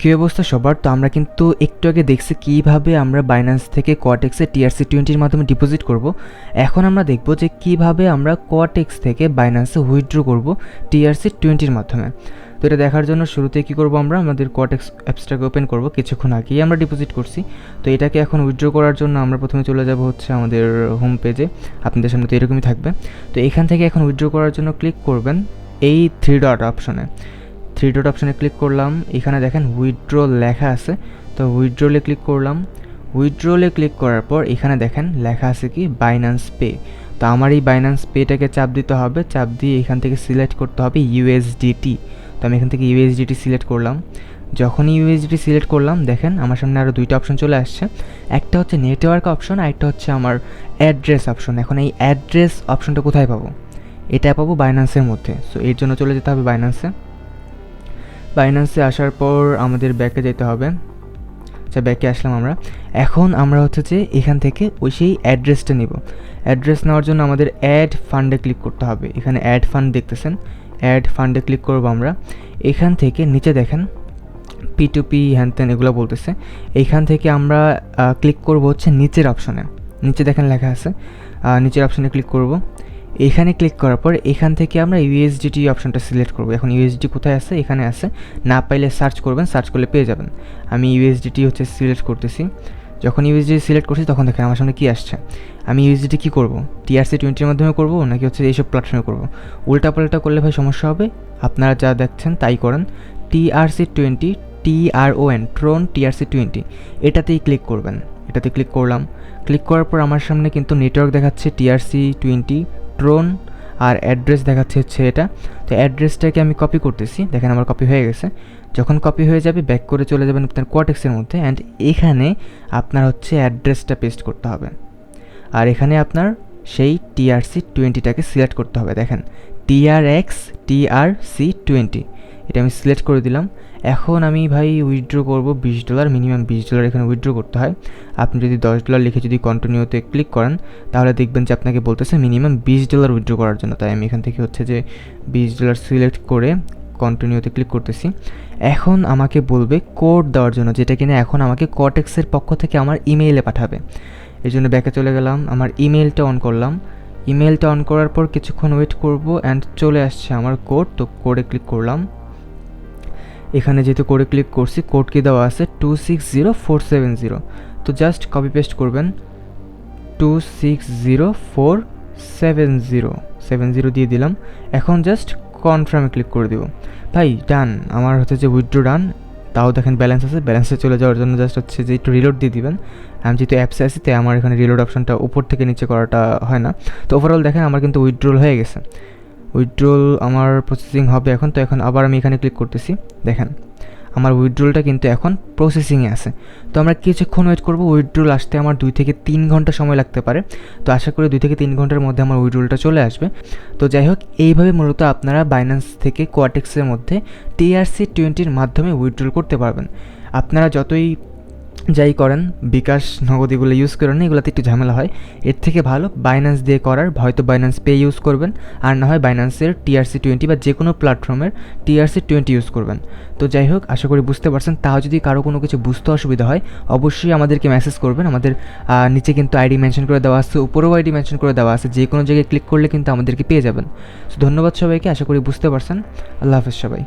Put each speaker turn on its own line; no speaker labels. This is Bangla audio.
কী অবস্থা সবার? তো আমরা কিন্তু একটু আগে দেখছি কীভাবে আমরা বাইন্যান্স থেকে কোয়াটেক্সে TRC20 মাধ্যমে ডিপোজিট করব। এখন আমরা দেখব যে কীভাবে আমরা কোয়াটেক্স থেকে বাইন্যান্সে উইথড্র করব TRC20 মাধ্যমে। তো এটা দেখার জন্য শুরুতে কী করব, আমরা আমাদের কোয়াটেক্স অ্যাপসটাকে ওপেন করব। কিছুক্ষণ আগেই আমরা ডিপোজিট করছি, তো এটাকে এখন উইথড্র করার জন্য আমরা প্রথমে চলে যাব হচ্ছে আমাদের হোম পেজে। আপনাদের সামনে তো এরকমই থাকবে। তো এখান থেকে এখন উইথড্র করার জন্য ক্লিক করবেন এই থ্রি ডট অপশনে ক্লিক করলাম। এখানে দেখেন উইথড্র লেখা আছে, তো উইথড্রলে ক্লিক করলাম। উইথড্রলে ক্লিক করার পর এখানে দেখেন লেখা আছে কি বাইন্যান্স পে। তো আমার এই বাইন্যান্স পেটাকে চাপ দিতে হবে, চাপ দিয়ে এখান থেকে সিলেক্ট করতে হবে ইউএসডিটি। তো আমি এখান থেকে ইউএসডিটি সিলেক্ট করলাম। যখনই ইউএসডিটি সিলেক্ট করলাম দেখেন আমার সামনে আরও দুইটা অপশন চলে আসছে। একটা হচ্ছে নেটওয়ার্ক অপশন, আর একটা হচ্ছে আমার অ্যাড্রেস অপশন। এখন এই অ্যাড্রেস অপশনটা কোথায় পাবো? এটা পাবো বাইন্যান্সের মধ্যে। সো এর জন্য চলে যেতে হবে বাইন্যান্সে আসার পর আমাদের ব্যাকে যেতে হবে। আচ্ছা, ব্যাকে আসলাম আমরা। এখন আমরা হচ্ছে যে এখান থেকে ওই সেই অ্যাড্রেসটা নিব। অ্যাড্রেস নেওয়ার জন্য আমাদের অ্যাড ফান্ডে ক্লিক করতে হবে। এখানে অ্যাড ফান্ড দেখতেছেন, অ্যাড ফান্ডে ক্লিক করবো আমরা। এখান থেকে নিচে দেখেন P2P হ্যানত্যান এগুলো বলতেছে। এইখান থেকে আমরা ক্লিক করব হচ্ছে নিচের অপশনে। নিচে দেখেন লেখা আছে, নিচের অপশনে ক্লিক করব। এখানে ক্লিক করার পর এখান থেকে আমরা ইউএসডিটি অপশনটা সিলেক্ট করব। এখন ইউএসডি কোথায় আছে? এখানে আছে, না পাইলে সার্চ করবেন, সার্চ করলে পেয়ে যাবেন। আমি ইউএসডিটি হচ্ছে সিলেক্ট করতেছি। যখন ইউএসডিটি সিলেক্ট করছি তখন দেখেন আমার সামনে কী আসছে। আমি ইউএসডিটি কী করব? TRC20 মাধ্যমে করব নাকি হচ্ছে এইসব প্ল্যাটফর্মে করব? উল্টাপাল্টা করলে ভাই সমস্যা হবে। আপনারা যা দেখছেন তাই করেন। TRC20 ট্রন TRC20 এটাতেই ক্লিক করবেন। এটাতে ক্লিক করলাম। ক্লিক করার পর আমার সামনে কিন্তু নেটওয়ার্ক দেখাচ্ছে TRC20 ট্রন, আর অ্যাড্রেস দেখাচ্ছে হচ্ছে এটা। তো অ্যাড্রেসটাকে আমি কপি করতেছি, দেখেন আমার কপি হয়ে গেছে। যখন কপি হয়ে যাবে ব্যাক করে চলে যাবেন আপনার কোয়াটেক্সের মধ্যে, অ্যান্ড এখানে আপনার হচ্ছে অ্যাড্রেসটা পেস্ট করতে হবে। আর এখানে আপনার সেই TRC20টাকে সিলেক্ট করতে হবে। দেখেন TRC20 এটা আমি সিলেক্ট করে দিলাম। এখন আমি ভাই উইথড্র করব $20, মিনিমাম $20 এখানে উইথড্র করতে হয়। আপনি যদি $10 লিখে যদি কন্টিনিউতে ক্লিক করেন তাহলে দেখবেন যে আপনাকে বলতেছে মিনিমাম $20 উইথড্র করার জন্য। তাই আমি এখান থেকে হচ্ছে যে $20 সিলেক্ট করে কন্টিনিউতে ক্লিক করতেছি। এখন আমাকে বলবে কোড দেওয়ার জন্য, যেটা কিনা এখন আমাকে কোয়াটেক্সের পক্ষ থেকে আমার ইমেইলে পাঠাবে। এই জন্য ব্যাকে চলে গেলাম, আমার ইমেইলটা অন করলাম। ইমেইলটা অন করার পর কিছুক্ষণ ওয়েট করব, অ্যান্ড চলে আসছে আমার কোড। তো কোডে ক্লিক করলাম। এখানে যেহেতু কোডে ক্লিক করছি, কোড কি দেওয়া আছে 260470। তো জাস্ট কপি পেস্ট করবেন, 260470 দিয়ে দিলাম। এখন জাস্ট কনফার্মে ক্লিক করে দিব। ভাই ডান, আমার হচ্ছে যে উইথড্র ডান। তাও দেখেন ব্যালেন্স আছে, ব্যালেন্সে চলে যাওয়ার জন্য জাস্ট হচ্ছে যে একটু রিলোড দিয়ে দিবেন। আমি যেহেতু অ্যাপসে আছি তাই আমার এখানে রিলোড অপশনটা উপর থেকে নিচে করাটা হয় না। তো ওভারঅল দেখেন আমার কিন্তু উইথড্রল হয়ে গেছে। উইথড্রল আমার প্রসেসিং হবে এখন। তো এখন আবার আমি এখানে ক্লিক করতেছি, দেখেন আমার উইথড্রলটা কিন্তু এখন প্রসেসিংয়ে আছে। তো আমরা কিছুক্ষণ ওয়েট করব। উইথড্রল আসতে আমার 2 থেকে 3 ঘন্টা সময় লাগতে পারে। তো আশা করি 2 থেকে 3 ঘন্টার মধ্যে আমার উইথড্রলটা চলে আসবে। তো যাই হোক, এইভাবে মূলত আপনারা বাইন্যান্স থেকে কোয়াটেক্সের মধ্যে TRC20 মাধ্যমে উইথড্রল করতে পারবেন। আপনারা যতই যাই করেন, বিকাশ, নগদ এগুলো ইউজ করেন না, এগুলোতে একটু ঝামেলা হয়। এর থেকে ভালো বাইন্যান্স দিয়ে করার, হয়তো বাইন্যান্স পে ইউজ করবেন, আর না হয় বাইন্যান্সের TRC20 বা যে কোনো প্ল্যাটফর্মের TRC20 ইউজ করবেন। তো যাই হোক, আশা করি বুঝতে পারছেন। তাও যদি কারো কোনো কিছু বুঝতে অসুবিধা হয় অবশ্যই আমাদেরকে মেসেজ করবেন। আমাদের নিচে কিন্তু আইডি মেনশন করে দেওয়া আছে, উপরেও আইডি মেনশন করে দেওয়া আছে। যে কোনো জায়গায় ক্লিক করলে কিন্তু আমাদেরকে পেয়ে যাবেন। তো ধন্যবাদ সবাইকে, আশা করি বুঝতে পারছেন। আল্লাহ হাফেজ সবাই।